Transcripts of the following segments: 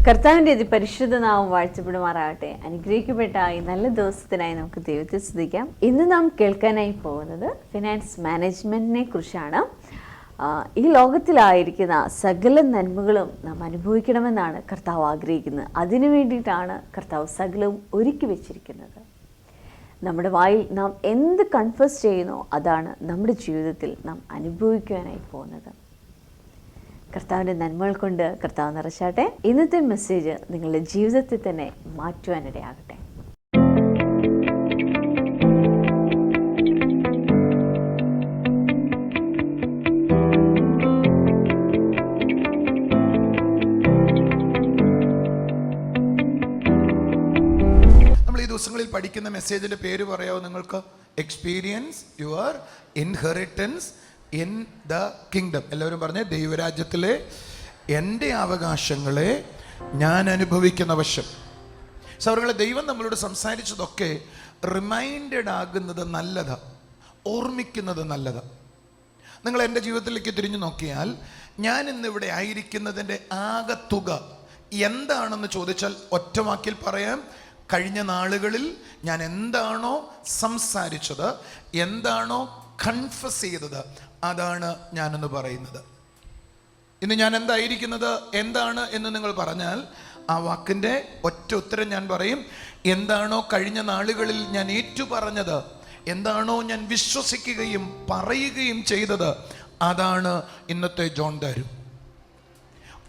കർത്താവിൻ്റെ അതിപരിശുദ്ധ നാമം വാഴ്ത്തപ്പെടുമാറാകട്ടെ. അനുഗ്രഹിക്കപ്പെട്ട ഈ നല്ല ദിവസത്തിനായി നമുക്ക് ദൈവത്തെ സ്തുതിക്കാം. ഇന്ന് നാം കേൾക്കാനായി പോകുന്നത് ഫിനാൻസ് മാനേജ്മെൻറ്റിനെ കുറിച്ചാണ്. ഈ ലോകത്തിലായിരിക്കുന്ന സകല നന്മകളും നാം അനുഭവിക്കണമെന്നാണ് കർത്താവ് ആഗ്രഹിക്കുന്നത്. അതിനു വേണ്ടിയിട്ടാണ് കർത്താവ് സകലവും ഒരുക്കി വെച്ചിരിക്കുന്നത്. നമ്മുടെ വായിൽ നാം എന്ത് കൺഫസ് ചെയ്യുന്നോ അതാണ് നമ്മുടെ ജീവിതത്തിൽ നാം അനുഭവിക്കുവാനായി പോകുന്നത്. കർത്താവിൻ്റെ നന്മകൾ കൊണ്ട് കർത്താവ് നിറച്ചാട്ടെ. ഇന്നത്തെ മെസ്സേജ് നിങ്ങളുടെ ജീവിതത്തിൽ തന്നെ മാറ്റുവാനിടയാകട്ടെ. നമ്മൾ ഈ ദിവസങ്ങളിൽ പഠിക്കുന്ന മെസ്സേജിന്റെ പേര് പറയാമോ നിങ്ങൾക്ക്? Experience your inheritance in the kingdom. എല്ലാവരും പറഞ്ഞേ, ദൈവരാജ്യത്തിലെ എൻ്റെ അവകാശങ്ങളെ ഞാൻ അനുഭവിക്കുന്ന വശം. സൗരങ്ങളെ, ദൈവം നമ്മളോട് സംസാരിച്ചതൊക്കെ റിമൈൻഡഡ് ആകുന്നത് നല്ലതാ, ഓർമ്മിക്കുന്നത് നല്ലതാ. നിങ്ങൾ എൻ്റെ ജീവിതത്തിലേക്ക് തിരിഞ്ഞു നോക്കിയാൽ ഞാൻ ഇന്നിവിടെ ആയിരിക്കുന്നതിൻ്റെ ആകത്തുക എന്താണെന്ന് ചോദിച്ചാൽ ഒറ്റ വാക്കിൽ പറയാം, കഴിഞ്ഞ നാളുകളിൽ ഞാൻ എന്താണോ സംസാരിച്ചത്, എന്താണോ കൺഫസ് ചെയ്തത്, അതാണ് ഞാനെന്ന് പറയുന്നത്. ഇന്ന് ഞാൻ എന്തായിരിക്കുന്നത്, എന്താണ് എന്ന് നിങ്ങൾ പറഞ്ഞാൽ ആ വാക്കിൻ്റെ ഒറ്റ ഉത്തരം ഞാൻ പറയും, എന്താണോ കഴിഞ്ഞ നാളുകളിൽ ഞാൻ ഏറ്റുപറഞ്ഞത്, എന്താണോ ഞാൻ വിശ്വസിക്കുകയും പറയുകയും ചെയ്തത്, അതാണ് ഇന്നത്തെ ജോൺ ദാരു.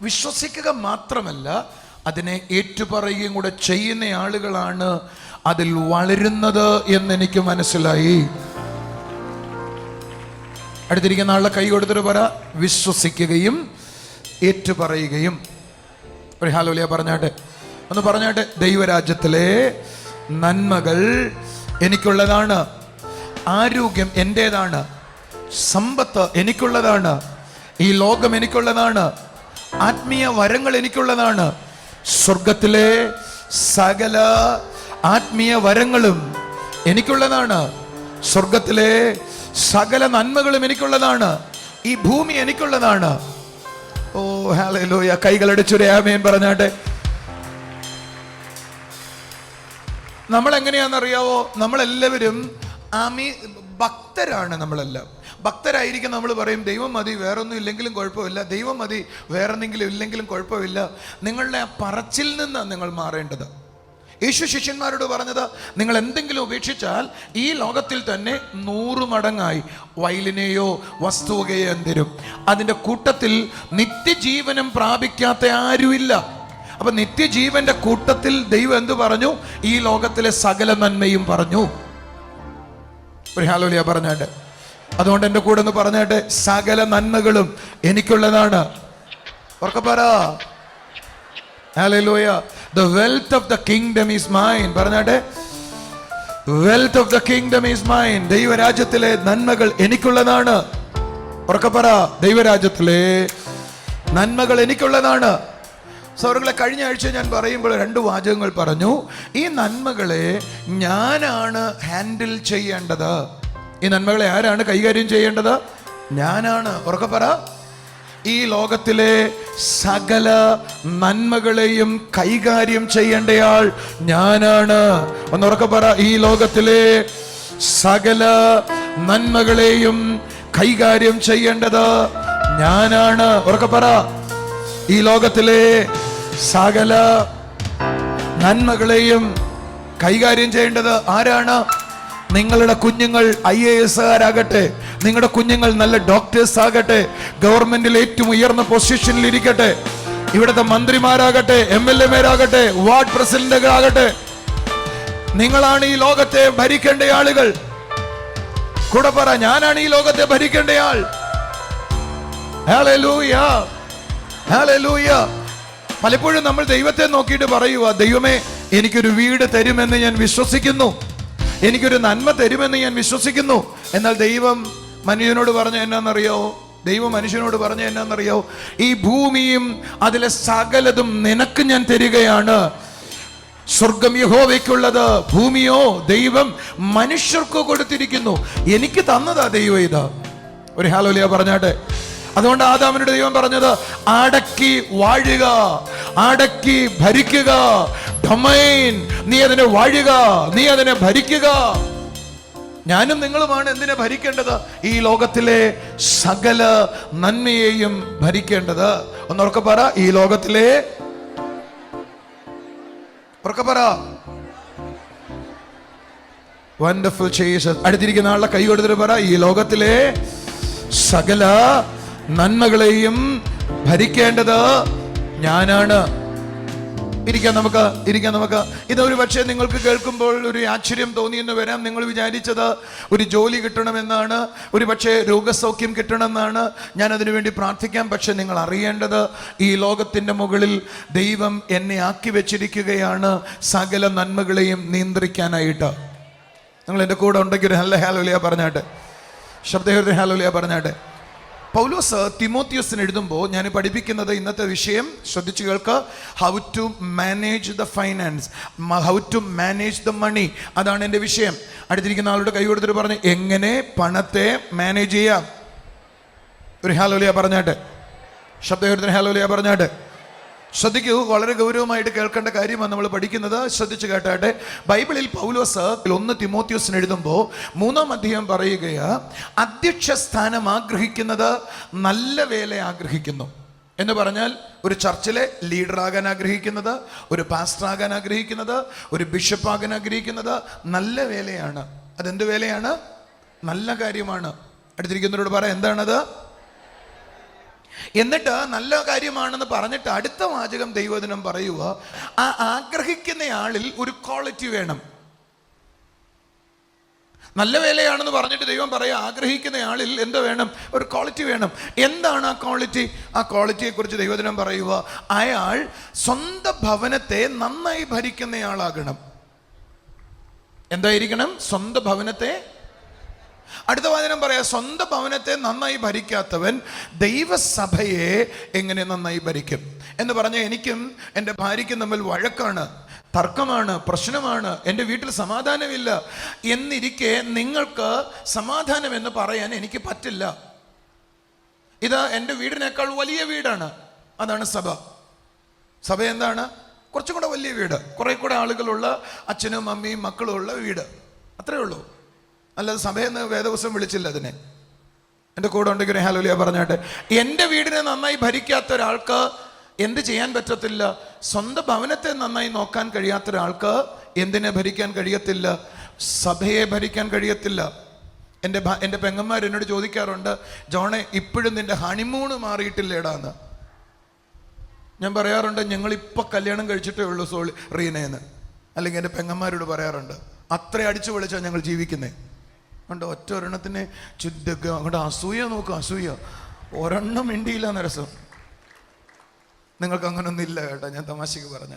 വിശ്വസിക്കുക മാത്രമല്ല, അതിനെ ഏറ്റുപറയുകയും കൂടെ ചെയ്യുന്ന ആളുകളാണ് അതിൽ വളരുന്നത് എന്നെനിക്ക് മനസ്സിലായി. അടുത്തിരിക്കുന്ന ആളുടെ കൈ കൊടുത്തിട്ട് പറ, വിശ്വസിക്കുകയും ഏറ്റുപറയുകയും. ഒരു ഹല്ലേലൂയ പറഞ്ഞാട്ടെ, ഒന്ന് പറഞ്ഞാട്ടെ. ദൈവരാജ്യത്തിലെ നന്മകൾ എനിക്കുള്ളതാണ്, ആരോഗ്യം എൻ്റേതാണ്, സമ്പത്ത് എനിക്കുള്ളതാണ്, ഈ ലോകം എനിക്കുള്ളതാണ്, ആത്മീയ വരങ്ങൾ എനിക്കുള്ളതാണ്, സ്വർഗത്തിലെ സകല ആത്മീയ വരങ്ങളും എനിക്കുള്ളതാണ്, സ്വർഗത്തിലെ സകല നന്മകളും എനിക്കുള്ളതാണ്, ഈ ഭൂമി എനിക്കുള്ളതാണ്. ഓ ഹല്ലേലൂയ, കൈകളടിച്ചൊരു ആമേൻ പറഞ്ഞാട്ടെ. നമ്മൾ എങ്ങനെയാണെന്നറിയാവോ? നമ്മളെല്ലാവരും ഭക്തരാണ്. നമ്മളെല്ലാം ഭക്തരായിരിക്കും. നമ്മൾ പറയും, ദൈവം മതി, വേറൊന്നും ഇല്ലെങ്കിലും കുഴപ്പമില്ല, ദൈവം മതി, വേറെന്തെങ്കിലും ഇല്ലെങ്കിലും കുഴപ്പമില്ല. നിങ്ങളുടെ ആ പറച്ചിൽ നിന്ന് നിങ്ങൾ മാറേണ്ടത്. യേശു ശിഷ്യന്മാരോട് പറഞ്ഞത്, നിങ്ങൾ എന്തെങ്കിലും ഉപേക്ഷിച്ചാൽ ഈ ലോകത്തിൽ തന്നെ 100 മടങ്ങായി വയലിനെയോ വസ്തുവകയോ തരും. അതിൻ്റെ കൂട്ടത്തിൽ നിത്യജീവനം പ്രാപിക്കാത്ത ആരുമില്ല. അപ്പൊ നിത്യജീവന്റെ കൂട്ടത്തിൽ ദൈവം എന്ത് പറഞ്ഞു? ഈ ലോകത്തിലെ സകല നന്മയും പറഞ്ഞു. ഒരു ഹല്ലേലൂയ പറഞ്ഞാട്ടെ. അതുകൊണ്ട് എൻ്റെ കൂടെ ഒന്ന് പറഞ്ഞാട്ടെ, സകല നന്മകളും എനിക്കുള്ളതാണ്. ഉറക്കെ പറ, hallelujah. The wealth of the kingdom is mine. പറഞ്ഞാട്ടെ, wealth of the kingdom is mine. ദൈവരാജ്യത്തിലെ നന്മകൾ എനിക്കുള്ളതാണ്. ഉറക്കെ പറ, ദൈവരാജ്യത്തിലെ നന്മകൾ എനിക്കുള്ളതാണ്. സൗരങ്ങളെ, കഴിഞ്ഞ ആഴ്ച ഞാൻ പറയുമ്പോൾ 2 വാചകങ്ങൾ പറഞ്ഞു. ഈ നന്മകളെ ഞാനാണ് ഹാൻഡിൽ ചെയ്യേണ്ടത്. ഈ നന്മകളെ ആരാണ് കൈകാര്യം ചെയ്യേണ്ടത്? ഞാനാണ്. ഉറക്കെ പറ, ഈ ലോകത്തിലെ സകല നന്മകളെയും കൈകാര്യം ചെയ്യേണ്ടയാൾ ഞാനാണ്. ഒന്നുറക്കെ പറ, ഈ ലോകത്തിലെ സകല നന്മകളെയും കൈകാര്യം ചെയ്യേണ്ടത് ഞാനാണ്. ഉറക്കെ പറ, ഈ ലോകത്തിലെ സകല നന്മകളെയും കൈകാര്യം ചെയ്യേണ്ടത് ആരാണ്? നിങ്ങളുടെ കുഞ്ഞുങ്ങൾ IAS-കാരാകട്ടെ, നിങ്ങളുടെ കുഞ്ഞുങ്ങൾ നല്ല ഡോക്ടേഴ്സ് ആകട്ടെ, ഗവൺമെന്റിൽ ഏറ്റവും ഉയർന്ന പൊസിഷനിൽ ഇരിക്കട്ടെ, ഇവിടുത്തെ മന്ത്രിമാരാകട്ടെ, MLA-മാരാകട്ടെ, വാർഡ് പ്രസിഡന്റുകളാകട്ടെ, നിങ്ങളാണ് ഈ ലോകത്തെ ഭരിക്കേണ്ട ആളുകൾ. കൂടെ പറ, ഞാനാണ് ഈ ലോകത്തെ ഭരിക്കേണ്ടയാൾ. Hallelujah, hallelujah. പലപ്പോഴും നമ്മൾ ദൈവത്തെ നോക്കിയിട്ട് പറയുക, ദൈവമേ എനിക്കൊരു വീട് തരുമെന്ന് ഞാൻ വിശ്വസിക്കുന്നു, എനിക്കൊരു നന്മ തരുമെന്ന് ഞാൻ വിശ്വസിക്കുന്നു. എന്നാൽ ദൈവം മനുഷ്യനോട് പറഞ്ഞ എന്നാന്നറിയോ? ദൈവം മനുഷ്യനോട് പറഞ്ഞ എന്നാന്നറിയോ? ഈ ഭൂമിയും അതിലെ സകലതും നിനക്ക് ഞാൻ തരികയാണ്. സ്വർഗം യഹോവയ്ക്കുള്ളത്, ഭൂമിയോ ദൈവം മനുഷ്യർക്ക് കൊടുത്തിരിക്കുന്നു. എനിക്ക് തന്നതാ ദൈവം ഇത്. ഒരു ഹല്ലേലൂയ പറഞ്ഞാട്ടെ. അതുകൊണ്ട് ആദാമിനോട് ദൈവം പറഞ്ഞത് അടക്കി വാഴുക, അടക്കി ഭരിക്കുക. ഡൊമൈൻ, നീ അതിനെ വാഴുക, നീ അതിനെ ഭരിക്കുക. ഞാനും നിങ്ങളുമാണ് എന്തിനെ ഭരിക്കേണ്ടത്? ഈ ലോകത്തിലെ സകല നന്മയെയും ഭരിക്കേണ്ടത്. ഒന്നുറക്കെ പറ, ഈ ലോകത്തിലെ, ഉറക്കെ പറ, വണ്ടർഫുൾ ജീസസ്. അടുത്തിരിക്കുന്ന ആളുടെ കൈ കൊടുത്തിട്ട് പറ, ഈ ലോകത്തിലെ സകല നന്മകളെയും ഭരിക്കേണ്ടത് ഞാനാണ്. ഇരിക്കാം നമുക്ക്. ഇതൊരു പക്ഷേ നിങ്ങൾക്ക് കേൾക്കുമ്പോൾ ഒരു ആശ്ചര്യം തോന്നിയെന്ന് വരാം. നിങ്ങൾ വിചാരിച്ചത് ഒരു ജോലി കിട്ടണമെന്നാണ്, ഒരു പക്ഷേ രോഗസൗഖ്യം കിട്ടണമെന്നാണ്. ഞാൻ അതിനു വേണ്ടി പ്രാർത്ഥിക്കാം. പക്ഷെ നിങ്ങൾ അറിയേണ്ടത്, ഈ ലോകത്തിൻ്റെ മുകളിൽ ദൈവം എന്നെ ആക്കി വെച്ചിരിക്കുകയാണ് സകല നന്മകളെയും നിയന്ത്രിക്കാനായിട്ട്. നിങ്ങൾ എൻ്റെ കൂടെ ഉണ്ടെങ്കിൽ ഒരു ഹല്ലേലൂയ പറഞ്ഞാട്ടെ, ശബ്ദഹൃദയ ഹല്ലേലൂയ പറഞ്ഞാട്ടെ. പൗലോസ് തിമോത്തിയോസിന് എഴുതുമ്പോൾ ഞാൻ പഠിപ്പിക്കുന്നത് ഇന്നത്തെ വിഷയം ശ്രദ്ധിച്ചു കേൾക്കുക. How to manage the finance, how to manage the money. അതാണ് എൻ്റെ വിഷയം. അടുത്തിരിക്കുന്ന ആളുടെ കൈ കൊടുത്തിട്ട് പറഞ്ഞു, എങ്ങനെ പണത്തെ മാനേജ് ചെയ്യാം. ഒരു ഹല്ലേലൂയ പറഞ്ഞാട്ടെ, ശബ്ദഹൃദയ ഹല്ലേലൂയ പറഞ്ഞാട്ടെ. ശ്രദ്ധിക്കൂ, വളരെ ഗൗരവമായിട്ട് കേൾക്കേണ്ട കാര്യമാണ് നമ്മൾ പഠിക്കുന്നത്. ശ്രദ്ധിച്ചു കേട്ടാട്ടെ. ബൈബിളിൽ പൗലോസ് 1 തിമോത്തിയോസിന് എഴുതുമ്പോൾ 3-ാം അധ്യായം പറയുകയാ, അധ്യക്ഷ സ്ഥാനം ആഗ്രഹിക്കുന്നത് നല്ല വേല ആഗ്രഹിക്കുന്നു എന്ന് പറഞ്ഞാൽ, ഒരു ചർച്ചിലെ ലീഡറാകാൻ ആഗ്രഹിക്കുന്നത്, ഒരു പാസ്റ്ററാകാൻ ആഗ്രഹിക്കുന്നത്, ഒരു ബിഷപ്പാകാൻ ആഗ്രഹിക്കുന്നത് നല്ല വേലയാണ്. അതെന്ത് വേലയാണ്? നല്ല കാര്യമാണ്. അടുത്തിരിക്കുന്നവരോട് പറ, എന്താണത്? എന്നിട്ട് നല്ല കാര്യമാണെന്ന് പറഞ്ഞിട്ട് അടുത്ത വാചകം ദൈവവചനം പറയുക, ആ ആഗ്രഹിക്കുന്ന ആളിൽ ഒരു ക്വാളിറ്റി വേണം. നല്ല വേലയാണെന്ന് പറഞ്ഞിട്ട് ദൈവം പറയുക, ആഗ്രഹിക്കുന്ന ആളിൽ എന്ത് വേണം? ഒരു ക്വാളിറ്റി വേണം. എന്താണ് ആ ക്വാളിറ്റി? ആ ക്വാളിറ്റിയെ കുറിച്ച് ദൈവവചനം പറയുക, അയാൾ സ്വന്തം ഭവനത്തെ നന്നായി ഭരിക്കുന്നയാളാകണം. എന്തായിരിക്കണം? സ്വന്തം ഭവനത്തെ. അടുത്ത വചനം പറയാം, സ്വന്തം ഭവനത്തെ നന്നായി ഭരിക്കാത്തവൻ ദൈവസഭയെ എങ്ങനെ നന്നായി ഭരിക്കും എന്ന് പറഞ്ഞാൽ, എനിക്കും എൻ്റെ ഭാര്യയ്ക്കും തമ്മിൽ വഴക്കാണ്, തർക്കമാണ്, പ്രശ്നമാണ്, എൻ്റെ വീട്ടിൽ സമാധാനമില്ല എന്നിരിക്കെ നിങ്ങൾക്ക് സമാധാനം എന്ന് പറയാൻ എനിക്ക് പറ്റില്ല. ഇത് എൻ്റെ വീടിനേക്കാൾ വലിയ വീടാണ്. അതാണ് സഭ. സഭ എന്താണ്? കുറച്ചും കൂടെ വലിയ വീട്, കുറെ കൂടെ ആളുകളുള്ള, അച്ഛനും അമ്മയും മക്കളും ഉള്ള വീട്. അത്രേ ഉള്ളൂ. അല്ലാതെ സഭയെന്ന് വേദവസം വിളിച്ചില്ല അതിനെ. എൻ്റെ കൂടെ ഉണ്ടെങ്കിൽ ഹല്ലേലൂയ പറഞ്ഞാട്ടെ. എൻ്റെ വീടിനെ നന്നായി ഭരിക്കാത്ത ഒരാൾക്ക് എന്ത് ചെയ്യാൻ പറ്റത്തില്ല? സ്വന്തം ഭവനത്തെ നന്നായി നോക്കാൻ കഴിയാത്ത ഒരാൾക്ക് എന്തിനെ ഭരിക്കാൻ കഴിയത്തില്ല? സഭയെ ഭരിക്കാൻ കഴിയത്തില്ല. എൻ്റെ പെങ്ങന്മാർ എന്നോട് ചോദിക്കാറുണ്ട്, ജോണെ ഇപ്പോഴും നിന്റെ ഹണിമൂണ് മാറിയിട്ടില്ലേടാന്ന്. ഞാൻ പറയാറുണ്ട്, ഞങ്ങളിപ്പോൾ കല്യാണം കഴിച്ചിട്ടേ ഉള്ളൂ റീനേന്ന്. അല്ലെങ്കിൽ എൻ്റെ പെങ്ങന്മാരോട് പറയാറുണ്ട്, അത്ര അടിച്ചു പൊളിച്ചാണ് ഞങ്ങൾ ജീവിക്കുന്നത്. കണ്ടോ, ഒറ്റ ഒരെണ്ണത്തിന് ചുറ്റൊക്കെ അങ്ങോട്ട് അസൂയ നോക്കും, അസൂയ. ഒരെണ്ണം മിണ്ടിയില്ല എന്ന രസം. നിങ്ങൾക്ക് അങ്ങനൊന്നും ഇല്ല കേട്ടോ, ഞാൻ തമാശക്ക് പറഞ്ഞ.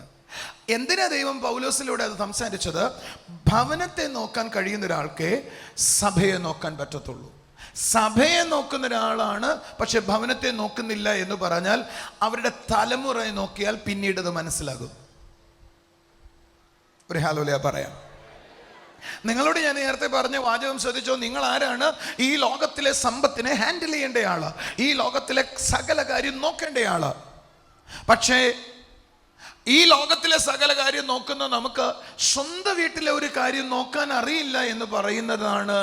എന്തിനാ ദൈവം പൗലോസിലൂടെ അത് സംസാരിച്ചത്? ഭവനത്തെ നോക്കാൻ കഴിയുന്ന ഒരാൾക്ക് സഭയെ നോക്കാൻ പറ്റത്തുള്ളൂ. സഭയെ നോക്കുന്ന ഒരാളാണ് പക്ഷെ ഭവനത്തെ നോക്കുന്നില്ല എന്ന് പറഞ്ഞാൽ, അവരുടെ തലമുറയെ നോക്കിയാൽ പിന്നീട് അത് മനസ്സിലാകും. ഒരു ഹല്ലേലൂയ പറയാം. നിങ്ങളോട് ഞാൻ നേരത്തെ പറഞ്ഞ വാചകം ശ്രദ്ധിച്ചോ? നിങ്ങൾ ആരാണ്? ഈ ലോകത്തിലെ സമ്പത്തിനെ ഹാൻഡിൽ ചെയ്യേണ്ട ആള്, ഈ ലോകത്തിലെ സകല കാര്യം നോക്കേണ്ട ആള്. പക്ഷേ ഈ ലോകത്തിലെ സകല കാര്യം നോക്കുന്ന നമുക്ക് സ്വന്തം വീട്ടിലെ ഒരു കാര്യം നോക്കാൻ അറിയില്ല എന്ന് പറയുന്നതാണ്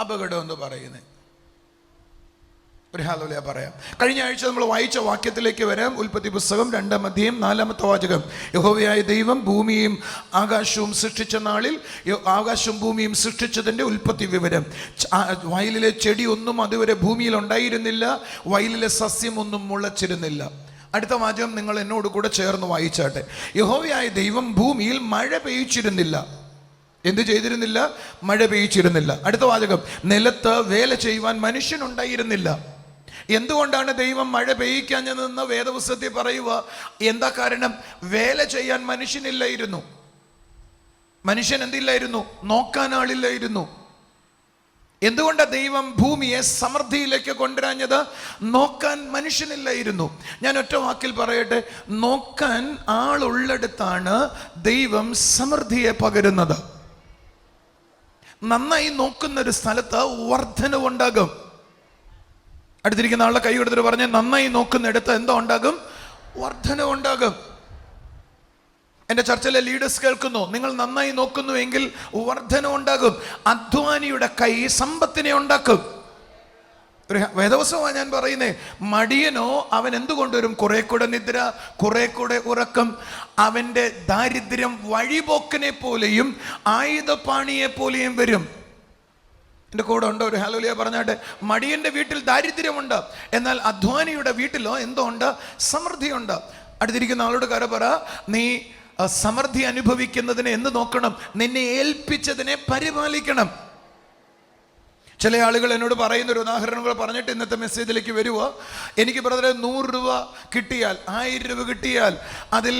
അപകടം എന്ന് പറയുന്നത്. ഒരു ഹല്ലേലൂയ പറയാം. കഴിഞ്ഞ ആഴ്ച നമ്മൾ വായിച്ച വാക്യത്തിലേക്ക് വരാം. ഉൽപ്പത്തി പുസ്തകം 2-ാം അധ്യായം 4-ാമത്തെ വാചകം. യഹോവയായ ദൈവം ഭൂമിയും ആകാശവും സൃഷ്ടിച്ച നാളിൽ, ആകാശവും ഭൂമിയും സൃഷ്ടിച്ചതിൻ്റെ ഉൽപ്പത്തി വിവരം. വയലിലെ ചെടി ഒന്നും അതുവരെ ഭൂമിയിൽ ഉണ്ടായിരുന്നില്ല, വയലിലെ സസ്യമൊന്നും മുളച്ചിരുന്നില്ല. അടുത്ത വാചകം നിങ്ങൾ എന്നോട് കൂടെ ചേർന്ന് വായിച്ചാട്ടെ. യഹോവയായ ദൈവം ഭൂമിയിൽ മഴ പെയ്ച്ചിരുന്നില്ല. എന്ത് ചെയ്തിരുന്നില്ല? മഴ പെയ്ച്ചിരുന്നില്ല. അടുത്ത വാചകം, നിലത്ത് വേല ചെയ്യുവാൻ മനുഷ്യനുണ്ടായിരുന്നില്ല. എന്തുകൊണ്ടാണ് ദൈവം മഴ പെയ്യിക്കാഞ്ഞതെന്ന് വേദപുസ്തകത്തിൽ പറയുക. എന്താ കാരണം? വേല ചെയ്യാൻ മനുഷ്യനില്ലായിരുന്നു. മനുഷ്യൻ എന്തില്ലായിരുന്നു? നോക്കാൻ ആളില്ലായിരുന്നു. എന്തുകൊണ്ടാണ് ദൈവം ഭൂമിയെ സമൃദ്ധിയിലേക്ക് കൊണ്ടുവരാഞ്ഞത്? നോക്കാൻ മനുഷ്യനില്ലായിരുന്നു. ഞാൻ ഒറ്റ വാക്കിൽ പറയട്ടെ, നോക്കാൻ ആളുള്ളിടത്താണ് ദൈവം സമൃദ്ധിയെ പകരുന്നത്. നന്നായി നോക്കുന്ന ഒരു സ്ഥലത്ത് വർധനവുണ്ടാകും. അടുത്തിരിക്കുന്ന ആളുടെ കൈ കൊടുത്തിട്ട് പറഞ്ഞ്, നന്നായി നോക്കുന്നിടത്ത് എന്തോ ഉണ്ടാകും? വർധന ഉണ്ടാകും. എൻ്റെ ചർച്ചിലെ ലീഡേഴ്സ് കേൾക്കുന്നു, നിങ്ങൾ നന്നായി നോക്കുന്നു എങ്കിൽ വർധന ഉണ്ടാകും. അധ്വാനിയുടെ കൈ സമ്പത്തിനെ ഉണ്ടാക്കും. ഒരു വേദവസമാണ് ഞാൻ പറയുന്നേ. മടിയനോ അവൻ എന്തുകൊണ്ടുവരും? കുറെ കൂടെ നിദ്ര, കുറെ കൂടെ ഉറക്കം. അവൻ്റെ ദാരിദ്ര്യം വഴിപോക്കനെ പോലെയും ആയുധപാണിയെ പോലെയും വരും. എൻ്റെ കൂടെ ഉണ്ടോ? ഒരു ഹല്ലേലൂയ പറഞ്ഞാട്ടെ. മടിയൻ്റെ വീട്ടിൽ ദാരിദ്ര്യമുണ്ട്, എന്നാൽ അധ്വാനിയുടെ വീട്ടിലോ എന്തോ ഉണ്ട്? സമൃദ്ധിയുണ്ട്. അടുത്തിരിക്കുന്ന ആളോട് കര പറ, നീ സമൃദ്ധി അനുഭവിക്കുന്നതിനെ എന്ത് നോക്കണം? നിന്നെ ഏൽപ്പിച്ചതിനെ പരിപാലിക്കണം. ചില ആളുകൾ എന്നോട് പറയുന്ന ഒരു ഉദാഹരണങ്ങൾ പറഞ്ഞിട്ട് ഇന്നത്തെ മെസ്സേജിലേക്ക് വരുമോ. എനിക്ക് ബ്രദറെ 100 രൂപ കിട്ടിയാൽ, 1000 രൂപ കിട്ടിയാൽ അതിൽ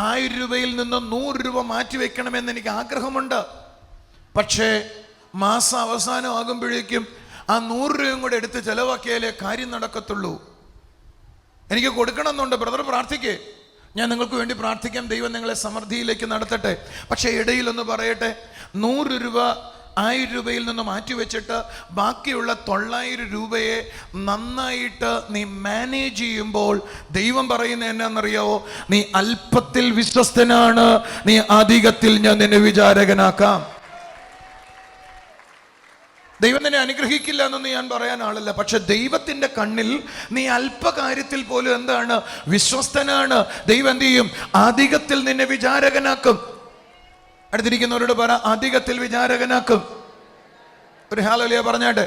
1000 രൂപയിൽ നിന്ന് 100 രൂപ മാറ്റിവെക്കണമെന്ന് എനിക്ക് ആഗ്രഹമുണ്ട്. പക്ഷേ മാസം അവസാനം ആകുമ്പോഴേക്കും ആ 100 രൂപയും കൂടെ എടുത്ത് ചെലവാക്കിയാലേ കാര്യം നടക്കത്തുള്ളൂ. എനിക്ക് കൊടുക്കണമെന്നുണ്ട്. ബ്രദർ പ്രാർത്ഥിക്കേ, ഞാൻ നിങ്ങൾക്ക് വേണ്ടി പ്രാർത്ഥിക്കാം, ദൈവം നിങ്ങളെ സമൃദ്ധിയിലേക്ക് നടത്തട്ടെ. പക്ഷേ ഇടയിലൊന്ന് പറയട്ടെ, 100 രൂപ 1000 രൂപയിൽ നിന്ന് മാറ്റിവെച്ചിട്ട് ബാക്കിയുള്ള 900 രൂപയെ നന്നായിട്ട് നീ മാനേജ് ചെയ്യുമ്പോൾ ദൈവം പറയുന്നത് എന്നാണെന്നറിയാവോ? നീ അല്പത്തിൽ വിശ്വസ്തനാണ്, നീ അധികത്തിൽ ഞാൻ നിന്നെ വിചാരകനാക്കാം. ദൈവം നിന്നെ അനുഗ്രഹിക്കില്ല എന്നൊന്നും ഞാൻ പറയാൻ ആളല്ല. പക്ഷെ ദൈവത്തിന്റെ കണ്ണിൽ നീ അല്പകാര്യത്തിൽ പോലും എന്താണ്? വിശ്വസ്തനാണ്. ദൈവം എന്ത് ചെയ്യും? അധികത്തിൽ നിന്നെ വിചാരകനാക്കും. അടുത്തിരിക്കുന്നവരോട് പറ, അധികത്തിൽ വിചാരകനാക്കും. ഒരു ഹല്ലേലൂയ പറഞ്ഞാട്ടെ.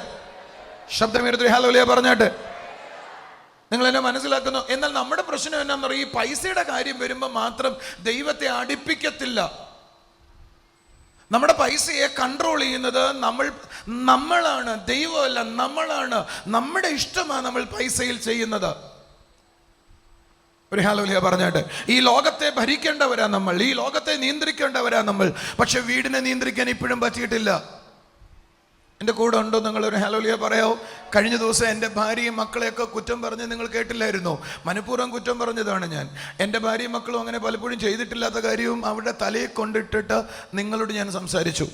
ശബ്ദമേർത്തി ഹല്ലേലൂയ പറഞ്ഞാട്ടെ. നിങ്ങൾ എന്നെ മനസ്സിലാക്കുന്നു. എന്നാൽ നമ്മുടെ പ്രശ്നം എന്നാന്ന് പറയും, ഈ പൈസയുടെ കാര്യം വരുമ്പോൾ മാത്രം ദൈവത്തെ അടുപ്പിക്കത്തില്ല. നമ്മുടെ പൈസയെ കൺട്രോൾ ചെയ്യുന്നത് നമ്മളാണ്, ദൈവമല്ല. നമ്മളാണ്, നമ്മുടെ ഇഷ്ടമാണ് നമ്മൾ പൈസയിൽ ചെയ്യുന്നത്. ഒരു ഹല്ലേലൂയ പറഞ്ഞാട്ടെ. ഈ ലോകത്തെ ഭരിക്കേണ്ടവരാ നമ്മൾ, ഈ ലോകത്തെ നിയന്ത്രിക്കേണ്ടവരാ നമ്മൾ. പക്ഷെ വീടിനെ നിയന്ത്രിക്കാൻ ഇപ്പോഴും പറ്റിയിട്ടില്ല. എൻ്റെ കൂടെ ഉണ്ടോ? നിങ്ങളൊരു ഹല്ലേലൂയ പറയാവോ? കഴിഞ്ഞ ദിവസം എൻ്റെ ഭാര്യയും മക്കളെയൊക്കെ കുറ്റം പറഞ്ഞ് നിങ്ങൾ കേട്ടില്ലായിരുന്നോ? മനഃപൂർവ്വം കുറ്റം പറഞ്ഞതാണ് ഞാൻ. എൻ്റെ ഭാര്യയും മക്കളും അങ്ങനെ പലപ്പോഴും ചെയ്തിട്ടില്ലാത്ത കാര്യവും അവരുടെ തലയെ കൊണ്ടിട്ടിട്ട് നിങ്ങളോട് ഞാൻ സംസാരിച്ചു.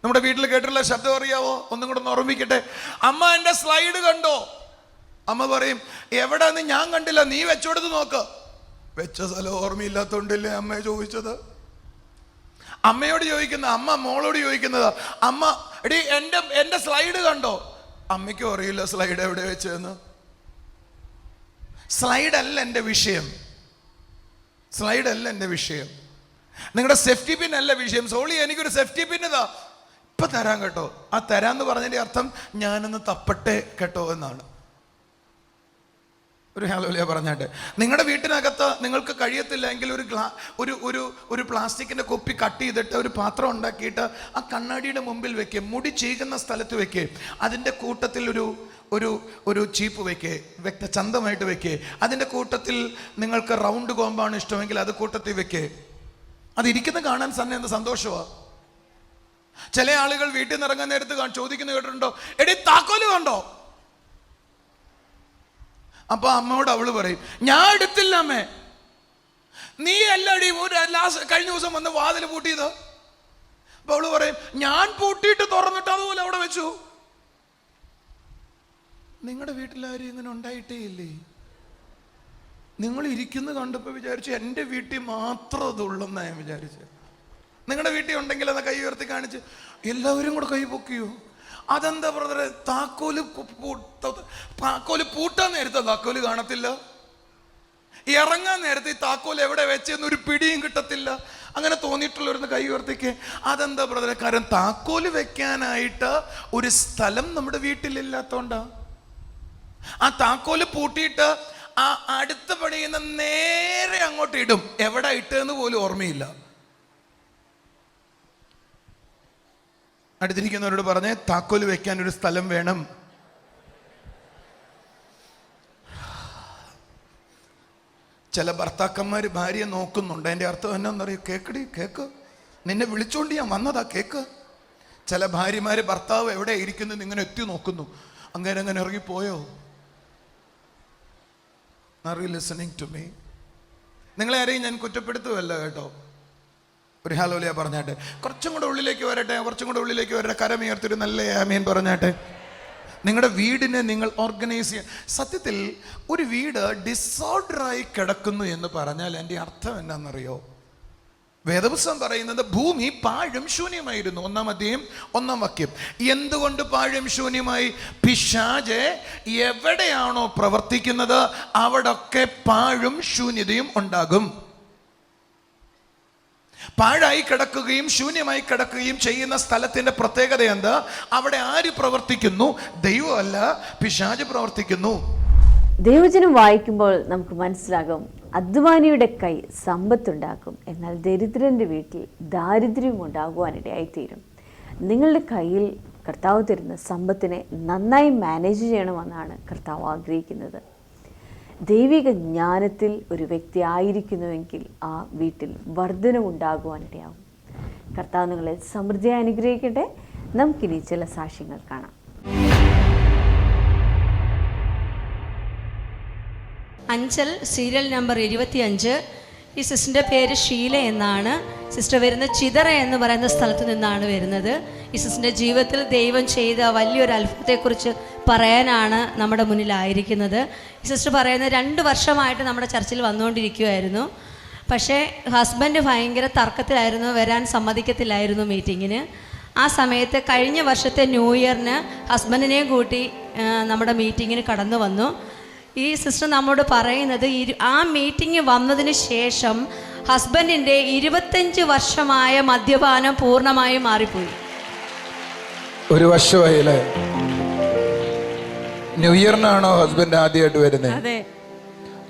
നമ്മുടെ വീട്ടിൽ കേട്ടിട്ടുള്ള ശബ്ദം അറിയാവോ? ഒന്നും കൂടെ ഒന്ന് ഓർമ്മിക്കട്ടെ. അമ്മ എൻ്റെ സ്ലൈഡ് കണ്ടോ? അമ്മ പറയും, എവിടെന്ന് ഞാൻ കണ്ടില്ല, നീ വെച്ചോടുത്ത് നോക്ക്. വെച്ച സ്ഥലം ഓർമ്മയില്ലാത്തോണ്ടല്ലേ അമ്മയെ ചോദിച്ചത്. അമ്മയോട് ചോദിക്കുന്ന, അമ്മ മോളോട് ചോദിക്കുന്നത്, അമ്മ എടി എൻ്റെ സ്ലൈഡ് കണ്ടോ? അമ്മയ്ക്കും അറിയില്ല സ്ലൈഡ് എവിടെ വെച്ചതെന്ന്. സ്ലൈഡ് അല്ല എൻ്റെ വിഷയം. സ്ലൈഡ് അല്ല എൻ്റെ വിഷയം. നിങ്ങളുടെ സേഫ്റ്റി പിൻ അല്ല വിഷയം. സോളി, എനിക്കൊരു സേഫ്റ്റി പിൻ ഇതാ, ഇപ്പൊ തരാൻ കേട്ടോ. ആ തരാന്ന് പറഞ്ഞതിന്റെ അർത്ഥം ഞാനൊന്ന് തപ്പട്ടെ കേട്ടോ എന്നാണ്. ഒരു ഹല്ലേലൂയ പറഞ്ഞാട്ടെ. നിങ്ങളുടെ വീട്ടിനകത്ത് നിങ്ങൾക്ക് കഴിയത്തില്ല എങ്കിൽ ഒരു പ്ലാസ്റ്റിക്കിന്റെ കുപ്പി കട്ട് ചെയ്തിട്ട് ഒരു പാത്രം ഉണ്ടാക്കിയിട്ട് ആ കണ്ണാടിയുടെ മുമ്പിൽ വെക്കുക. മുടി ചീകുന്ന സ്ഥലത്ത് വെക്കുക. അതിൻ്റെ കൂട്ടത്തിൽ ഒരു ചീപ്പ് വെക്കുക, ചന്തമായിട്ട് വെക്കുക. അതിൻ്റെ കൂട്ടത്തിൽ നിങ്ങൾക്ക് റൗണ്ട് കോമ്പാണ് ഇഷ്ടമെങ്കിൽ അത് കൂട്ടത്തിൽ വെക്കുക. അതിരിക്കുന്ന കാണാൻ തന്നെ എന്ത് സന്തോഷമാണ്. ചില ആളുകൾ വീട്ടിൽ നിന്ന് ഇറങ്ങാൻ നേരത്ത് ചോദിക്കുന്ന കേട്ടിട്ടുണ്ടോ, എടി താക്കോല് കണ്ടോ? അപ്പൊ അമ്മയോട് അവള് പറയും, ഞാൻ എടുത്തില്ല അമ്മേ. നീ അല്ലടി കഴിഞ്ഞ ദിവസം വന്ന് വാതിൽ പൂട്ടിയത്. അപ്പൊ അവള് പറയും, ഞാൻ പൂട്ടിയിട്ട് തുറന്നിട്ട് അതുപോലെ അവിടെ വെച്ചു. നിങ്ങളുടെ വീട്ടിലാരും ഇങ്ങനെ ഉണ്ടായിട്ടേ ഇല്ലേ? നിങ്ങൾ ഇരിക്കുന്നത് കണ്ടപ്പോ വിചാരിച്ചു എൻ്റെ വീട്ടിൽ മാത്രം അതുള്ളെന്നാ ഞാൻ വിചാരിച്ചത്. നിങ്ങളുടെ വീട്ടിൽ ഉണ്ടെങ്കിൽ അത് കൈ ഉയർത്തി കാണിച്ച് എല്ലാവരും കൂടെ കൈ പൊക്കിയോ? അതെന്താ ബ്രദറെ? താക്കോല് പൂട്ടാൻ നേരത്തെ താക്കോല് കാണത്തില്ല, ഇറങ്ങാൻ നേരത്തെ ഈ താക്കോൽ എവിടെ വെച്ചെന്ന് ഒരു പിടിയും കിട്ടത്തില്ല. അങ്ങനെ തോന്നിയിട്ടുള്ളവരുന്ന് കൈ ഉയർത്തിക്ക്. അതെന്താ ബ്രദറെ? കാരണം താക്കോല് വെക്കാനായിട്ട് ഒരു സ്ഥലം നമ്മുടെ വീട്ടിലില്ലാത്തോണ്ടാ. ആ താക്കോല് പൂട്ടിയിട്ട് ആ അടുത്ത പണിയുന്ന നേരെ അങ്ങോട്ട് ഇടും. എവിടെ ഇട്ടെന്ന് പോലും ഓർമ്മയില്ല. അടുത്തിരിക്കുന്നവരോട് പറഞ്ഞേ, താക്കോല് വെക്കാൻ ഒരു സ്ഥലം വേണം. ചില ഭർത്താക്കന്മാർ ഭാര്യയെ നോക്കുന്നുണ്ട്. അതിൻ്റെ അർത്ഥം എന്നാന്നറിയോ? കേക്ക്, നിന്നെ വിളിച്ചോണ്ട് ഞാൻ വന്നതാ, കേക്ക്. ചില ഭാര്യമാര് ഭർത്താവ് എവിടെ ഇരിക്കുന്നു ഇങ്ങനെ എത്തി നോക്കുന്നു. അങ്ങനെ ഇറങ്ങിപ്പോയോ? Are you listening to me? നിങ്ങളെ ആരെയും ഞാൻ കുറ്റപ്പെടുത്തുകയല്ല കേട്ടോ. ഒരു ഹല്ലേലൂയ പറഞ്ഞാട്ടെ. കുറച്ചും കൂടെ ഉള്ളിലേക്ക് വരട്ടെ, കരമുയർത്തിയൊരു നല്ല ആമേൻ പറഞ്ഞാട്ടെ. നിങ്ങളുടെ വീടിനെ നിങ്ങൾ ഓർഗനൈസ് ചെയ്യുക. സത്യത്തിൽ ഒരു വീട് ഡിസോർഡറായി കിടക്കുന്നു എന്ന് പറഞ്ഞാൽ എൻ്റെ അർത്ഥം എന്നാണെന്നറിയോ? വേദപുസ്തകം പറയുന്നത് ഭൂമി പാഴും ശൂന്യമായിരുന്നു. 1-ാം അധ്യായം 1-ാം വാക്യം. എന്തുകൊണ്ട് പാഴും ശൂന്യമായി? പിശാച് എവിടെയാണോ പ്രവർത്തിക്കുന്നത് അവിടൊക്കെ പാഴും ശൂന്യതയും ഉണ്ടാകും. പാഴായി കിടക്കുകയും ശൂന്യമായി കിടക്കുകയും ചെയ്യുന്ന സ്ഥലത്തിന്റെ പ്രത്യേകത എന്താ? അവിടെ ആര് പ്രവർത്തിക്കുന്നു? ദൈവമല്ല, പിശാച് പ്രവർത്തിക്കുന്നു. ദൈവവചനം വായിക്കുമ്പോൾ നമുക്ക് മനസ്സിലാകും, അധ്വാനിയുടെ കൈ സമ്പത്തുണ്ടാക്കും, എന്നാൽ ദരിദ്രൻ്റെ വീട്ടിൽ ദാരിദ്ര്യം ഉണ്ടാകുവാനിടയായിത്തീരും. നിങ്ങളുടെ കയ്യിൽ കർത്താവ് തരുന്ന സമ്പത്തിനെ നന്നായി മാനേജ് ചെയ്യണമെന്നാണ് കർത്താവ് ആഗ്രഹിക്കുന്നത്. ദൈവിക ജ്ഞാനത്തിൽ ഒരു വ്യക്തി ആയിരിക്കുന്നുവെങ്കിൽ ആ വീട്ടിൽ വർധനവുണ്ടാകുവാനിടയാകും. കർത്താവ് നിങ്ങളെ സമൃദ്ധിയായി അനുഗ്രഹിക്കട്ടെ. നമുക്കിനി ചില സാക്ഷ്യങ്ങൾ കാണാം. Anchal serial number 25. ഈ സിസ്റ്ററിൻ്റെ പേര് ഷീല എന്നാണ്. സിസ്റ്റർ വരുന്ന ചിതറ എന്ന് പറയുന്ന സ്ഥലത്ത് നിന്നാണ് വരുന്നത്. ഈ സിസ്റ്ററിൻ്റെ ജീവിതത്തിൽ ദൈവം ചെയ്ത വലിയൊരു അത്ഭുതത്തെക്കുറിച്ച് പറയാനാണ് നമ്മുടെ മുന്നിലായിരിക്കുന്നത്. ഈ സിസ്റ്റർ പറയുന്നത് 2 വർഷമായിട്ട് നമ്മുടെ ചർച്ചിൽ വന്നുകൊണ്ടിരിക്കുമായിരുന്നു. പക്ഷേ ഹസ്ബൻഡ് ഭയങ്കര തർക്കത്തിലായിരുന്നു, വരാൻ സമ്മതിക്കത്തില്ലായിരുന്നു മീറ്റിങ്ങിന്. ആ സമയത്ത് കഴിഞ്ഞ വർഷത്തെ ന്യൂ ഇയറിന് ഹസ്ബൻഡിനെയും കൂട്ടി നമ്മുടെ മീറ്റിങ്ങിന് കടന്നു വന്നു. ഈ സിസ്റ്റർ നമ്മോട് പറയുന്നത് ആ മീറ്റിംഗ് വന്നതിന് ശേഷം ഹസ്ബൻഡിൻ്റെ 25 വർഷമായ മദ്യപാനം പൂർണ്ണമായും മാറിപ്പോയി. ഒരു വർഷമായില്ലേ? ന്യൂ ഇയറിനാണോ ഹസ്ബൻഡ് ആദ്യമായിട്ട് വരുന്നത്? അതെ,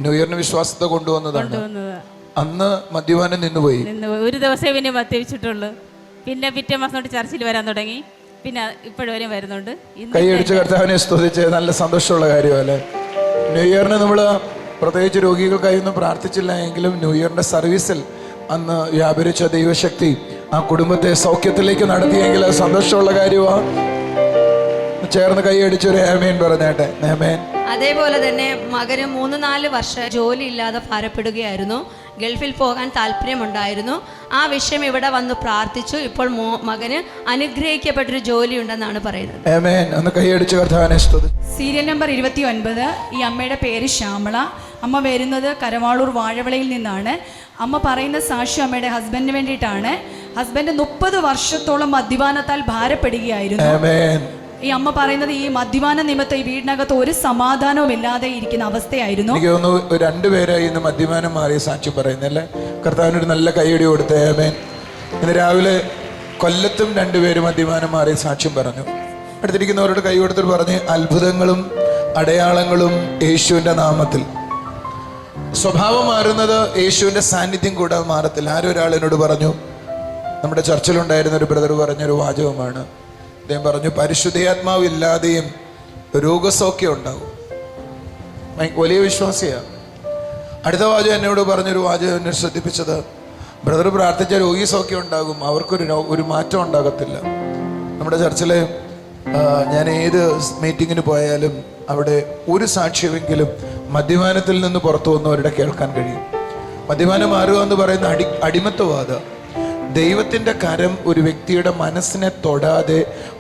ന്യൂ ഇയറിന് വിശ്വാസത്തെ കൊണ്ടുവന്നതാണ്. അന്ന് മദ്യപാനം നിന്നുപോയി. ഒരു ദിവസമേ പിന്നെ മദ്യപിച്ചിട്ടുള്ളൂ. പിന്നെ പിറ്റേ മാസം തൊട്ട് ചർച്ചിൽ വരാൻ തുടങ്ങി. പിന്നെ ഇപ്പോഴും വരുന്നുണ്ട്. കൈയടിച്ച് കർത്താവിനെ സ്തുതിച്ച് നല്ല സന്തോഷമുള്ള കാര്യമല്ലേ? ന്യൂ ഇയറിന് നമ്മൾ പ്രത്യേകിച്ച് രോഗികൾക്കായൊന്നും പ്രാർത്ഥിച്ചില്ല എങ്കിലും ന്യൂ ഇയറിൻ്റെ സർവീസിൽ അന്ന് വ്യാപരിച്ച ദൈവശക്തി ആ കുടുംബത്തെ സൗഖ്യത്തിലേക്ക് നടത്തിയെങ്കിൽ അത് സന്തോഷമുള്ള കാര്യമാണ്. ചേർന്ന് കൈയടിച്ചൊരു ആമേൻ പറഞ്ഞേട്ടെ. ആമേൻ. അതേപോലെ തന്നെ മകന് 3-4 വർഷം ജോലി ഇല്ലാതെ ഭാരപ്പെടുകയായിരുന്നു. ഗൾഫിൽ പോകാൻ താല്പര്യമുണ്ടായിരുന്നു. ആ വിഷയം ഇവിടെ വന്ന് പ്രാർത്ഥിച്ചു. ഇപ്പോൾ മകന് അനുഗ്രഹിക്കപ്പെട്ടൊരു ജോലി ഉണ്ടെന്നാണ് പറയുന്നത്. ആമേൻ. ഒന്ന് കൈയടിച്ച് കർത്താവിനെ സ്തുതിച്ച്. Serial number 29. ഈ അമ്മയുടെ പേര് ശ്യാമള. അമ്മ വരുന്നത് കരവാളൂർ വാഴവിളയിൽ നിന്നാണ്. അമ്മ പറയുന്ന സാക്ഷ്യം അമ്മയുടെ ഹസ്ബൻഡിന് വേണ്ടിയിട്ടാണ്. ഹസ്ബൻഡ് 30 വർഷത്തോളം മദ്യപാനത്താൽ ഭാരപ്പെടുകയായിരുന്നു. ഈ അമ്മ പറയുന്നത് ഈ മദ്യപാന നിമിത്തം ഈ വീടിനകത്ത് ഒരു സമാധാനവും ഇല്ലാതെ ഇരിക്കുന്ന അവസ്ഥയായിരുന്നു. എനിക്ക് തോന്നുന്നു 2 പേരായി ഇന്ന് മദ്യപാനം മാറിയ സാക്ഷ്യം പറയുന്നല്ലേ? കർത്താവിനൊരു നല്ല കൈയടി കൊടുത്തേ. ആമേൻ. ഇന്ന് രാവിലെ കൊല്ലത്തും 2 പേര് മദ്യപാനം മാറിയ സാക്ഷ്യം പറഞ്ഞു. അടുത്തിരിക്കുന്നവരോട് കൈ കൊടുത്തിട്ട് പറഞ്ഞ്, അത്ഭുതങ്ങളും അടയാളങ്ങളും യേശുവിൻ്റെ നാമത്തിൽ. സ്വഭാവം മാറുന്നത് യേശുവിൻ്റെ സാന്നിധ്യം കൂടാതെ മാറത്തില്ല. ആരോ ഒരാൾ എന്നോട് പറഞ്ഞു, നമ്മുടെ ചർച്ചിലുണ്ടായിരുന്ന ഒരു ബ്രദർ പറഞ്ഞൊരു വാചകമാണ്. അദ്ദേഹം പറഞ്ഞു, പരിശുദ്ധാത്മാവ് ഇല്ലാതെയും രോഗസൗഖ്യം ഉണ്ടാകും. വലിയ വിശ്വാസിയാണ്. അടുത്ത വാചകം എന്നോട് പറഞ്ഞൊരു വാചകം എന്നെ ശ്രദ്ധിപ്പിച്ചത്, ബ്രദർ പ്രാർത്ഥിച്ച രോഗി സൗഖ്യം ഉണ്ടാകും, അവർക്കൊരു മാറ്റം ഉണ്ടാകത്തില്ല. നമ്മുടെ ചർച്ചിലെ ഞാൻ ഏത് മീറ്റിങ്ങിന് പോയാലും അവിടെ ഒരു സാക്ഷ്യമെങ്കിലും മദ്യപാനത്തിൽ നിന്ന് പുറത്തു വന്നവരുടെ കേൾക്കാൻ കഴിയും. മദ്യപാനം മാറുക എന്ന് പറയുന്ന അടിമത്തവാദ. ദൈവത്തിൻ്റെ കരം ഒരു വ്യക്തിയുടെ മനസ്സിനെ തൊടാതെ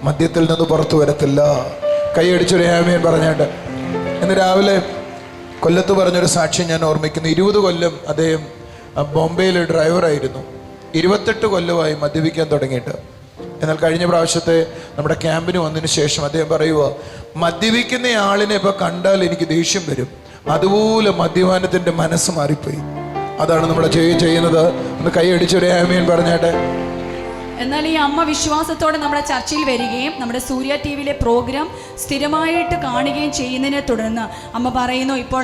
മദ്യത്തിൽ നിന്ന് പുറത്തു വരത്തില്ല. കൈയടിച്ചൊരു ആമേൻ പറഞ്ഞേട്ട്. ഇന്ന് രാവിലെ കൊല്ലത്ത് പറഞ്ഞൊരു സാക്ഷ്യം ഞാൻ ഓർമ്മിക്കുന്നു. 20 കൊല്ലം അദ്ദേഹം ബോംബെയിലെ ഡ്രൈവറായിരുന്നു. 28 കൊല്ലമായി മദ്യപിക്കാൻ തുടങ്ങിയിട്ട്. എന്നാൽ കഴിഞ്ഞ പ്രാവശ്യത്തെ നമ്മുടെ ക്യാമ്പിന് വന്നതിന് ശേഷം അദ്ദേഹം പറയുക, മദ്യപിക്കുന്ന ആളിനെ ഇപ്പോൾ കണ്ടാൽ എനിക്ക് ദേഷ്യം വരും, അതുപോലെ മദ്യപാനത്തിൻ്റെ മനസ്സ് മാറിപ്പോയി. അതാണ് നമ്മൾ ചെയ്യുന്നത്. ഒന്ന് കൈയടിച്ചൊരു ആമേൻ പറഞ്ഞേട്ടെ. എന്നാൽ ഈ അമ്മ വിശ്വാസത്തോടെ നമ്മുടെ ചർച്ചയിൽ വരികയും നമ്മുടെ സൂര്യ ടി-വിയിലെ പ്രോഗ്രാം സ്ഥിരമായിട്ട് കാണുകയും ചെയ്യുന്നതിനെ തുടർന്ന് അമ്മ പറയുന്നു, ഇപ്പോൾ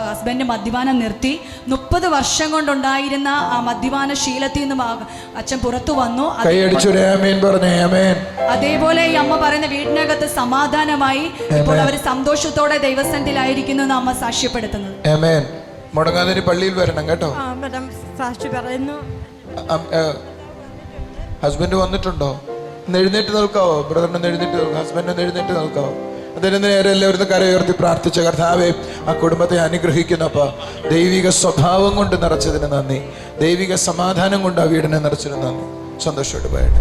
ഹസ്ബൻഡ് മദ്യപാനം നിർത്തി. 30 വർഷം കൊണ്ടുണ്ടായിരുന്ന ആ മദ്യപാന ശീലത്തിൽ നിന്ന് അച്ഛൻ പുറത്തു വന്നു. അതേപോലെ ഈ അമ്മ പറയുന്ന വീടിനകത്ത് സമാധാനമായി ഇപ്പോൾ അവർ സന്തോഷത്തോടെ ദൈവസന്നിധിയിലായിരിക്കുന്നു എന്ന് അമ്മ സാക്ഷ്യപ്പെടുത്തുന്നത്. മുടങ്ങാതെ പള്ളിയിൽ വരണം കേട്ടോ. സാക്ഷി പറയുന്നു. ഹസ്ബൻഡ് വന്നിട്ടുണ്ടോ? ഒന്ന് എഴുന്നേറ്റ് നിൽക്കാവോ? ബ്രദറിന് എഴുന്നേറ്റ് നിൽക്കാം. ഹസ്ബൻഡ് എഴുന്നേറ്റ് നിൽക്കാവോ? അതിന് നേരെ എല്ലാവരും കരയുയർത്തി പ്രാർത്ഥിച്ച കർത്താവേ, ആ കുടുംബത്തെ അനുഗ്രഹിക്കുന്നപ്പ ദൈവിക സ്വഭാവം കൊണ്ട് നിറച്ചതിന് നന്ദി, ദൈവിക സമാധാനം കൊണ്ട് ആ വീടിനെ നിറച്ചതിന് നന്ദി. സന്തോഷമായിട്ട് പോയിട്ട്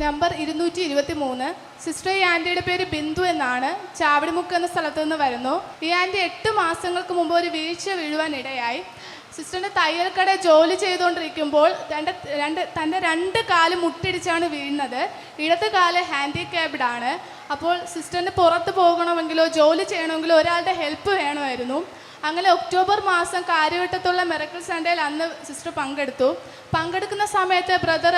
നമ്പർ 223. സിസ്റ്റർ ഈ ആൻറ്റിയുടെ പേര് ബിന്ദു എന്നാണ്. ചാവടിമുക്ക് എന്ന സ്ഥലത്തു നിന്ന് വരുന്നു. ഈ ആൻറ്റി 8 മാസങ്ങൾക്ക് മുമ്പ് ഒരു വീഴ്ച വീഴുവാൻ ഇടയായി. സിസ്റ്ററിൻ്റെ തയ്യൽക്കട ജോലി ചെയ്തുകൊണ്ടിരിക്കുമ്പോൾ തൻ്റെ 2 കാലും മുട്ടിടിച്ചാണ് വീഴുന്നത്. ഇടത് കാല് ഹാൻഡിക്യാപ്ഡ് ആണ്. അപ്പോൾ സിസ്റ്ററിന് പുറത്ത് പോകണമെങ്കിലോ ജോലി ചെയ്യണമെങ്കിലോ ഒരാളുടെ ഹെൽപ്പ് വേണമായിരുന്നു. അങ്ങനെ ഒക്ടോബർ മാസം കാര്യവട്ടത്തുള്ള മിറക്കിൾ സൺഡേയിൽ അന്ന് സിസ്റ്റർ പങ്കെടുക്കുന്ന സമയത്ത് ബ്രദർ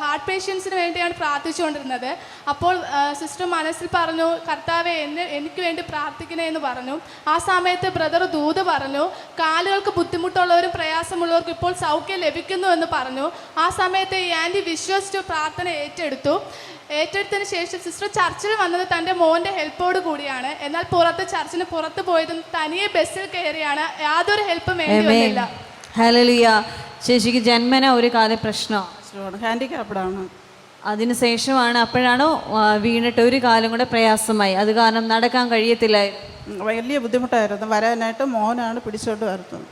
ഹാർട്ട് പേഷ്യൻസിന് വേണ്ടിയാണ് പ്രാർത്ഥിച്ചുകൊണ്ടിരുന്നത്. അപ്പോൾ സിസ്റ്റർ മനസ്സിൽ പറഞ്ഞു, കർത്താവെ എനിക്ക് വേണ്ടി പ്രാർത്ഥിക്കണേ എന്ന് പറഞ്ഞു. ആ സമയത്ത് ബ്രദർ ദൂത് പറഞ്ഞു, കാലുകൾക്ക് ബുദ്ധിമുട്ടുള്ളവരും പ്രയാസമുള്ളവർക്കും ഇപ്പോൾ സൗഖ്യം ലഭിക്കുന്നു എന്ന് പറഞ്ഞു. ആ സമയത്ത് ഈ ആൻറ്റി വിശ്വസിച്ചു പ്രാർത്ഥന ഏറ്റെടുത്തതിന് ശേഷം സിസ്റ്റർ ചർച്ചിൽ വന്നത് തൻ്റെ മോൻ്റെ ഹെൽപ്പോട് കൂടിയാണ്. എന്നാൽ ചർച്ചിന് പുറത്ത് പോയതും തനിയെ ബസ്സിൽ കയറിയാണ്. യാതൊരു ഹെൽപ്പും വേണ്ടി വന്നില്ല. ഹല്ലേലൂയ. ചേച്ചിക്ക് ജന്മന ഒരു കാല പ്രശ്നമാണ്, ഹാൻഡിക്യാപ്ഡാണ്. അതിനുശേഷമാണ് അപ്പോഴാണോ വീണിട്ട് ഒരു കാലം കൂടെ പ്രയാസമായി, അത് കാരണം നടക്കാൻ കഴിയത്തില്ലായി. വലിയ ബുദ്ധിമുട്ടായിരുന്നു. വരാനായിട്ട് മോനാണ് പിടിച്ചോണ്ട് വരുന്നത്.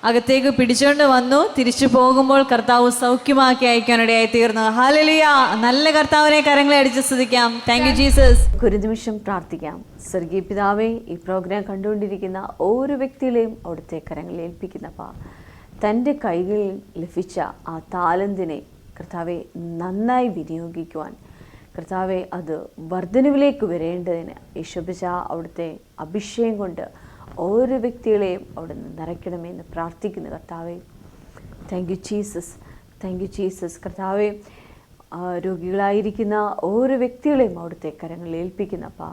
അകത്തേക്ക് പിടിച്ചോണ്ട് വന്നു. തിരിച്ചു പോകുമ്പോൾ കർത്താവ് സൗഖ്യമാക്കി അയക്കാനിടയായി തീർന്നു. ഹല്ലേലൂയ. നല്ല കർത്താവിനെ കരങ്ങളെ അടിച്ച് സ്തുതിക്കാം. Thank you Jesus. ഒരു നിമിഷം പ്രാർത്ഥിക്കാം. സ്വർഗീയ പിതാവേ, ഈ പ്രോഗ്രാം കണ്ടുകൊണ്ടിരിക്കുന്ന ഓരോ വ്യക്തികളെയും അവിടുത്തെ കരങ്ങളിൽ ഏൽപ്പിക്കുന്നപ്പാ, തൻ്റെ കൈകളിൽ ലഭിച്ച ആ താലന്തിനെ കർത്താവെ നന്നായി വിനിയോഗിക്കുവാൻ, കർത്താവെ അത് വർധനവിലേക്ക് വരേണ്ടതിന് യേശുപിച്ച അവിടുത്തെ അഭിഷേകം കൊണ്ട് ഓരോ വ്യക്തികളെയും അവിടുന്ന് നിറയ്ക്കണമെന്ന് പ്രാർത്ഥിക്കുന്നു കർത്താവെ. Thank you Jesus, thank you Jesus. കർത്താവെ, രോഗികളായിരിക്കുന്ന ഓരോ വ്യക്തികളെയും അവിടുത്തെ കരങ്ങളിൽ ഏൽപ്പിക്കുന്നപ്പാ,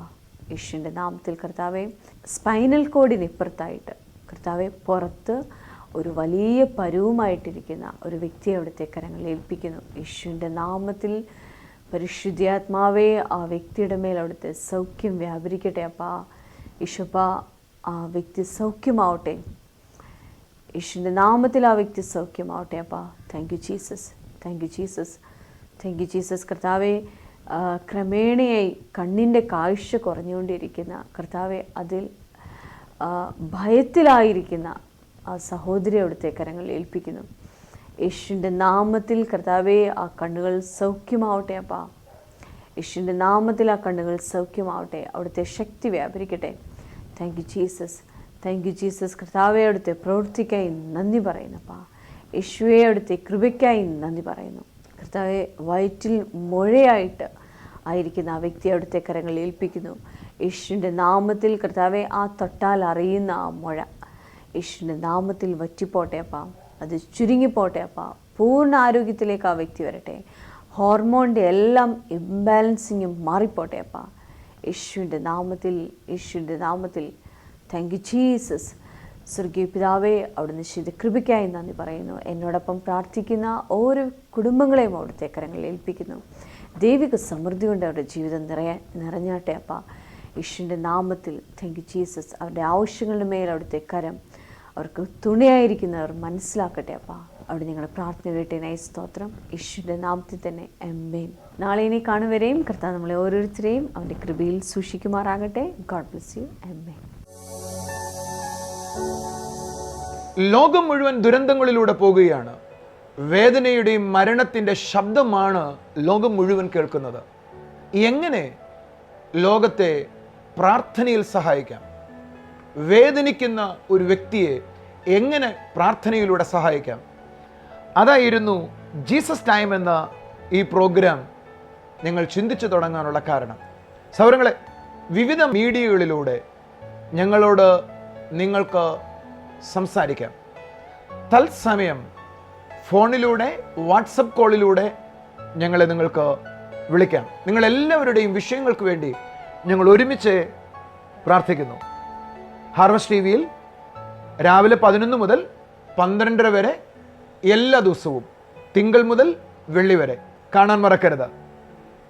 യേശുവിൻ്റെ നാമത്തിൽ കർത്താവെ. സ്പൈനൽ കോഡിനിപ്പുറത്തായിട്ട് കർത്താവെ പുറത്ത് ഒരു വലിയ പരുവുമായിട്ടിരിക്കുന്ന ഒരു വ്യക്തിയെ അവിടുത്തെ കരങ്ങളിൽ ഏൽപ്പിക്കുന്നു. യേശുവിൻ്റെ നാമത്തിൽ പരിശുദ്ധാത്മാവേ, ആ വ്യക്തിയുടെ മേൽ അവിടുത്തെ സൗഖ്യം വ്യാപരിക്കട്ടെ അപ്പാ. യേശുപ്പ, ആ വ്യക്തി സൗഖ്യമാവട്ടെ. യേശുവിൻ്റെ നാമത്തിൽ ആ വ്യക്തി സൗഖ്യമാവട്ടെ അപ്പാ. Thank you Jesus, thank you Jesus, thank you Jesus. കർത്താവെ, ക്രമേണയായി കണ്ണിൻ്റെ കാഴ്ച കുറഞ്ഞുകൊണ്ടിരിക്കുന്ന കർത്താവെ, അതിൽ ഭയത്തിലായിരിക്കുന്ന ആ സഹോദരി അവിടുത്തെ കരങ്ങളിൽ ഏൽപ്പിക്കുന്നു. യേശുവിൻ്റെ നാമത്തിൽ കർത്താവെ, ആ കണ്ണുകൾ സൗഖ്യമാവട്ടെ അപ്പാ. യേശുവിൻ്റെ നാമത്തിൽ ആ കണ്ണുകൾ സൗഖ്യമാവട്ടെ. അവിടുത്തെ ശക്തി വ്യാപരിക്കട്ടെ. Thank you Jesus, thank you Jesus. കർത്താവെ, അവിടുത്തെ പ്രവൃത്തിക്കായി നന്ദി പറയുന്നപ്പാ. യേശുവെ, അവിടുത്തെ കൃപയ്ക്കായി നന്ദി പറയുന്നു. കർത്താവെ, വയറ്റിൽ മുഴയായിട്ട് ആയിരിക്കുന്ന ആ വ്യക്തി അവിടുത്തെ കരങ്ങളിൽ ഏൽപ്പിക്കുന്നു. യേശുവിൻ്റെ നാമത്തിൽ കർത്താവെ, ആ തൊട്ടാൽ അറിയുന്ന ആ മുഴ യേശുവിൻ്റെ നാമത്തിൽ വറ്റിപ്പോട്ടെ അപ്പാ. അത് ചുരുങ്ങിപ്പോട്ടെ അപ്പാ. പൂർണ്ണ ആരോഗ്യത്തിലേക്ക് ആ വ്യക്തി വരട്ടെ. ഹോർമോണിൻ്റെ എല്ലാം ഇംബാലൻസിങ്ങും മാറിപ്പോട്ടെ അപ്പാ. യേശുവിൻ്റെ നാമത്തിൽ, യേശുവിൻ്റെ നാമത്തിൽ. Thank you Jesus. സ്വർഗീയ പിതാവേ, അവിടുന്ന് ചെയ്ത കൃപയ്ക്കായി നന്ദി പറയുന്നു. എന്നോടൊപ്പം പ്രാർത്ഥിക്കുന്ന ഓരോ കുടുംബങ്ങളെയും അവിടുത്തെ കരങ്ങളിൽ ഏൽപ്പിക്കുന്നു. ദൈവിക സമൃദ്ധി കൊണ്ട് അവരുടെ ജീവിതം നിറഞ്ഞാട്ടെ അപ്പാ. യേശുവിൻ്റെ നാമത്തിൽ. Thank you Jesus. അവരുടെ ആവശ്യങ്ങളുടെ മേൽ അവിടുത്തെ കരം അവർക്ക് തുണയായിരിക്കുന്നവർ മനസ്സിലാക്കട്ടെ അപ്പാ. അവിടെ ഞങ്ങളുടെ പ്രാർത്ഥന കേട്ടതിനായി സ്തോത്രം. യേശുവിൻ്റെ നാമത്തിൽ തന്നെ ആമേൻ. നാളെ ഇനി കാണുവരെയും കർത്താവ് നമ്മളെ ഓരോരുത്തരെയും അവൻ്റെ കൃപയിൽ സൂക്ഷിക്കുമാറാകട്ടെ. God bless you. ആമേൻ. ലോകം മുഴുവൻ ദുരന്തങ്ങളിലൂടെ പോകുകയാണ്. വേദനയുടെയും മരണത്തിൻ്റെ ശബ്ദമാണ് ലോകം മുഴുവൻ കേൾക്കുന്നത്. എങ്ങനെ ലോകത്തെ പ്രാർത്ഥനയിൽ സഹായിക്കാം? വേദനിക്കുന്ന ഒരു വ്യക്തിയെ എങ്ങനെ പ്രാർത്ഥനയിലൂടെ സഹായിക്കാം? അതായിരുന്നു ജീസസ് ടൈം എന്ന ഈ പ്രോഗ്രാം ഞങ്ങൾ ചിന്തിച്ചു തുടങ്ങാനുള്ള കാരണം. സഹോദരങ്ങളെ, വിവിധ മീഡിയകളിലൂടെ ഞങ്ങളോട് നിങ്ങൾക്ക് സംസാരിക്കാം. തത്സമയം ഫോണിലൂടെ, വാട്സപ്പ് കോളിലൂടെ നിങ്ങൾക്ക് വിളിക്കാം. നിങ്ങളെല്ലാവരുടെയും വിഷയങ്ങൾക്ക് വേണ്ടി ഞങ്ങൾ ഒരുമിച്ച് പ്രാർത്ഥിക്കുന്നു. ഹാർവസ്റ്റ് ടി വിയിൽ രാവിലെ 11 മുതൽ 12 വരെ എല്ലാ ദിവസവും, തിങ്കൾ മുതൽ വെള്ളി വരെ കാണാൻ മറക്കരുത്.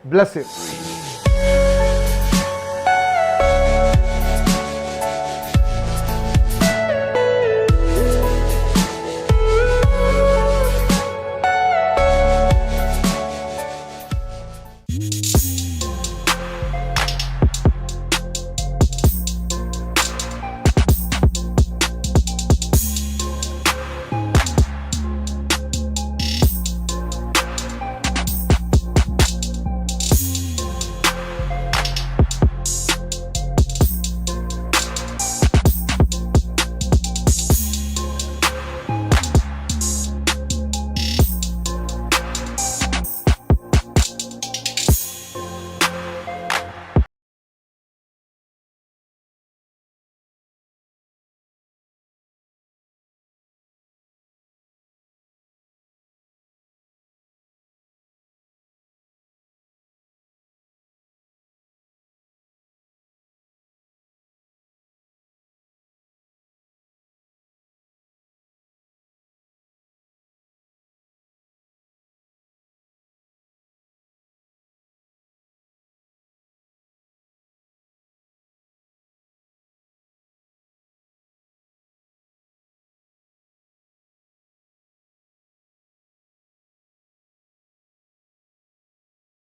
Bless you.